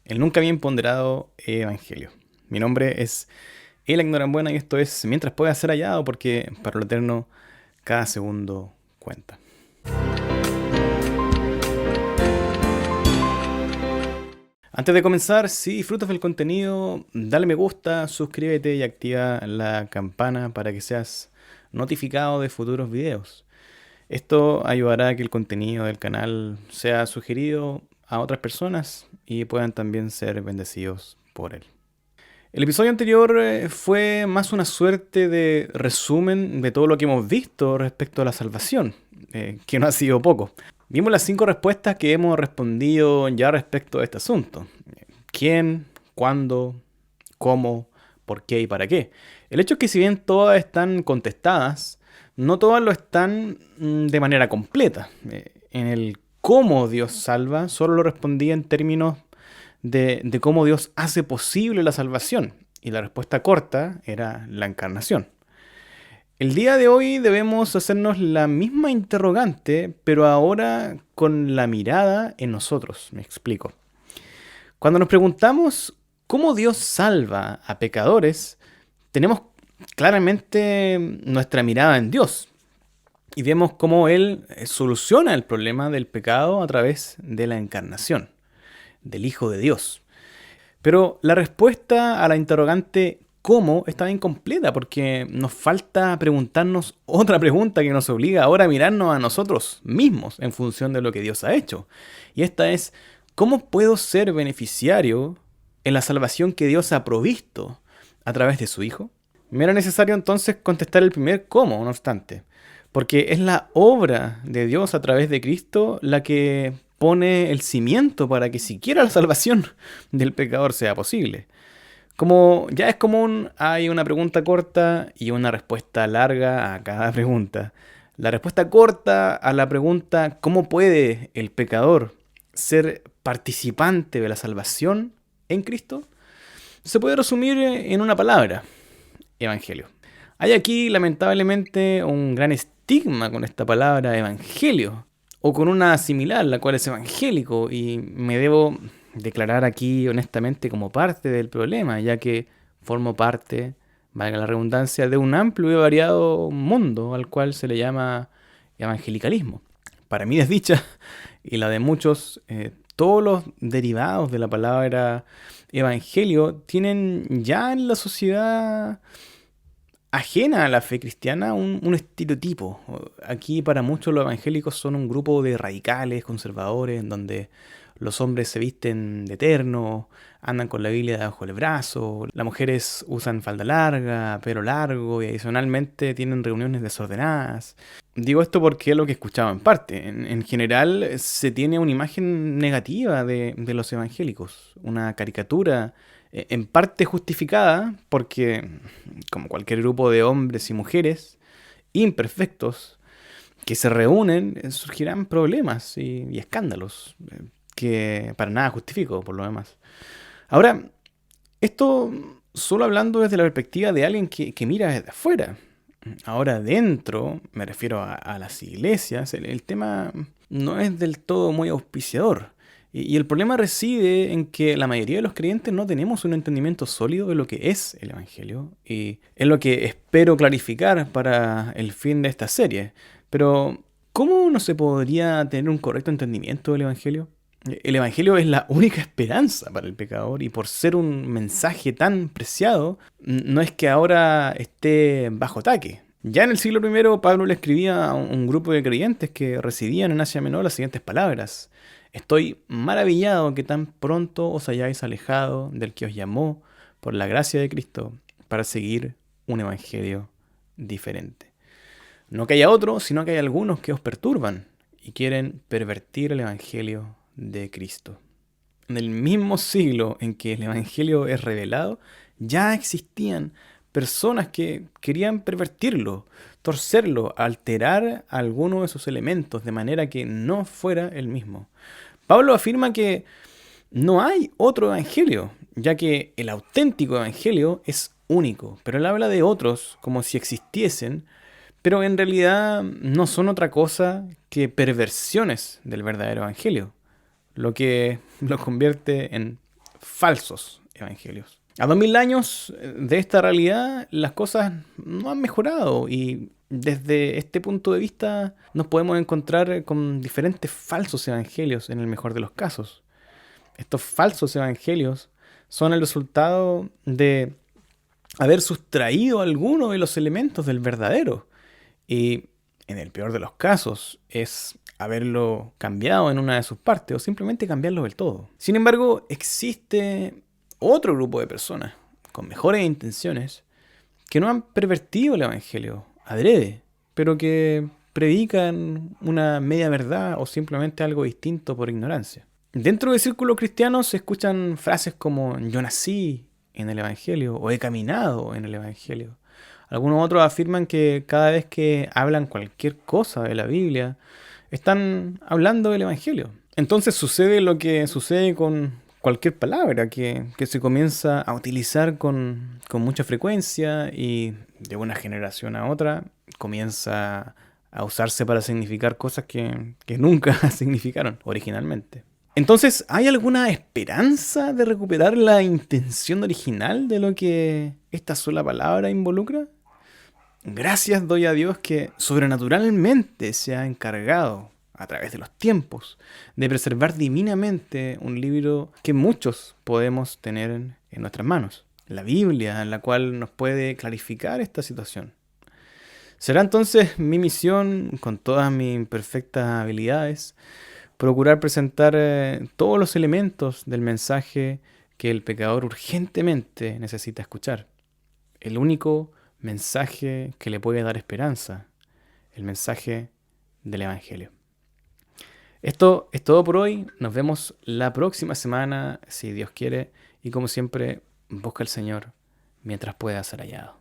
el nunca bien ponderado Evangelio. Mi nombre es Elac Norambuena y esto es Mientras pueda ser hallado, porque para lo eterno cada segundo cuenta. Antes de comenzar, si disfrutas del contenido, dale me gusta, suscríbete y activa la campana para que seas notificado de futuros videos. Esto ayudará a que el contenido del canal sea sugerido a otras personas y puedan también ser bendecidos por él. El episodio anterior fue más una suerte de resumen de todo lo que hemos visto respecto a la salvación, que no ha sido poco. Vimos las 5 respuestas que hemos respondido ya respecto a este asunto. ¿Quién? ¿Cuándo? ¿Cómo? ¿Por qué y para qué? El hecho es que si bien todas están contestadas, no todas lo están de manera completa. En el cómo Dios salva, solo lo respondí en términos de cómo Dios hace posible la salvación. Y la respuesta corta era la encarnación. El día de hoy debemos hacernos la misma interrogante, pero ahora con la mirada en nosotros. Me explico. Cuando nos preguntamos cómo Dios salva a pecadores, tenemos claramente nuestra mirada en Dios y vemos cómo Él soluciona el problema del pecado a través de la encarnación, del Hijo de Dios. Pero la respuesta a la interrogante ¿cómo? Está incompleta porque nos falta preguntarnos otra pregunta que nos obliga ahora a mirarnos a nosotros mismos en función de lo que Dios ha hecho. Y esta es, ¿cómo puedo ser beneficiario en la salvación que Dios ha provisto a través de su Hijo? Me era necesario entonces contestar el primer cómo, no obstante, porque es la obra de Dios a través de Cristo la que pone el cimiento para que siquiera la salvación del pecador sea posible. Como ya es común, hay una pregunta corta y una respuesta larga a cada pregunta. La respuesta corta a la pregunta ¿cómo puede el pecador ser participante de la salvación en Cristo? Se puede resumir en una palabra: Evangelio. Hay aquí lamentablemente un gran estigma con esta palabra evangelio, o con una similar, la cual es evangélico, y me debo declarar aquí honestamente como parte del problema, ya que formo parte, valga la redundancia, de un amplio y variado mundo al cual se le llama evangelicalismo. Para mi desdicha y la de muchos, todos los derivados de la palabra evangelio tienen ya en la sociedad ajena a la fe cristiana un estereotipo. Aquí para muchos los evangélicos son un grupo de radicales, conservadores, en donde los hombres se visten de terno, andan con la Biblia debajo del brazo, las mujeres usan falda larga, pelo largo y adicionalmente tienen reuniones desordenadas. Digo esto porque es lo que escuchaba en parte. En general se tiene una imagen negativa de los evangélicos, una caricatura en parte justificada porque, como cualquier grupo de hombres y mujeres imperfectos que se reúnen, surgirán problemas y escándalos que para nada justifico por lo demás. Ahora, esto solo hablando desde la perspectiva de alguien que mira desde afuera. Ahora dentro, me refiero a las iglesias, el tema no es del todo muy auspiciador. Y el problema reside en que la mayoría de los creyentes no tenemos un entendimiento sólido de lo que es el Evangelio. Y es lo que espero clarificar para el fin de esta serie. Pero, ¿cómo no se podría tener un correcto entendimiento del Evangelio? El Evangelio es la única esperanza para el pecador y por ser un mensaje tan preciado, no es que ahora esté bajo ataque. Ya en el siglo I, Pablo le escribía a un grupo de creyentes que residían en Asia Menor las siguientes palabras: estoy maravillado que tan pronto os hayáis alejado del que os llamó por la gracia de Cristo para seguir un evangelio diferente. No que haya otro, sino que hay algunos que os perturban y quieren pervertir el evangelio de Cristo. En el mismo siglo en que el evangelio es revelado, ya existían personas que querían pervertirlo, torcerlo, alterar alguno de sus elementos de manera que no fuera el mismo. Pablo afirma que no hay otro evangelio, ya que el auténtico evangelio es único, pero él habla de otros como si existiesen, pero en realidad no son otra cosa que perversiones del verdadero evangelio, lo que lo convierte en falsos evangelios. A 2000 años de esta realidad, las cosas no han mejorado y desde este punto de vista nos podemos encontrar con diferentes falsos evangelios en el mejor de los casos. Estos falsos evangelios son el resultado de haber sustraído algunos de los elementos del verdadero. Y en el peor de los casos es haberlo cambiado en una de sus partes o simplemente cambiarlo del todo. Sin embargo, existe otro grupo de personas con mejores intenciones que no han pervertido el evangelio adrede, pero que predican una media verdad o simplemente algo distinto por ignorancia. Dentro del círculo cristiano se escuchan frases como yo nací en el evangelio o he caminado en el evangelio. Algunos otros afirman que cada vez que hablan cualquier cosa de la Biblia, están hablando del evangelio. Entonces sucede lo que sucede con cualquier palabra que se comienza a utilizar con mucha frecuencia y de una generación a otra comienza a usarse para significar cosas que nunca significaron originalmente. Entonces, ¿hay alguna esperanza de recuperar la intención original de lo que esta sola palabra involucra? Gracias doy a Dios que sobrenaturalmente se ha encargado, a través de los tiempos, de preservar divinamente un libro que muchos podemos tener en nuestras manos. La Biblia, en la cual nos puede clarificar esta situación. Será entonces mi misión, con todas mis imperfectas habilidades, procurar presentar todos los elementos del mensaje que el pecador urgentemente necesita escuchar. El único mensaje que le puede dar esperanza, el mensaje del Evangelio. Esto es todo por hoy. Nos vemos la próxima semana, si Dios quiere. Y como siempre, busca al Señor mientras pueda ser hallado.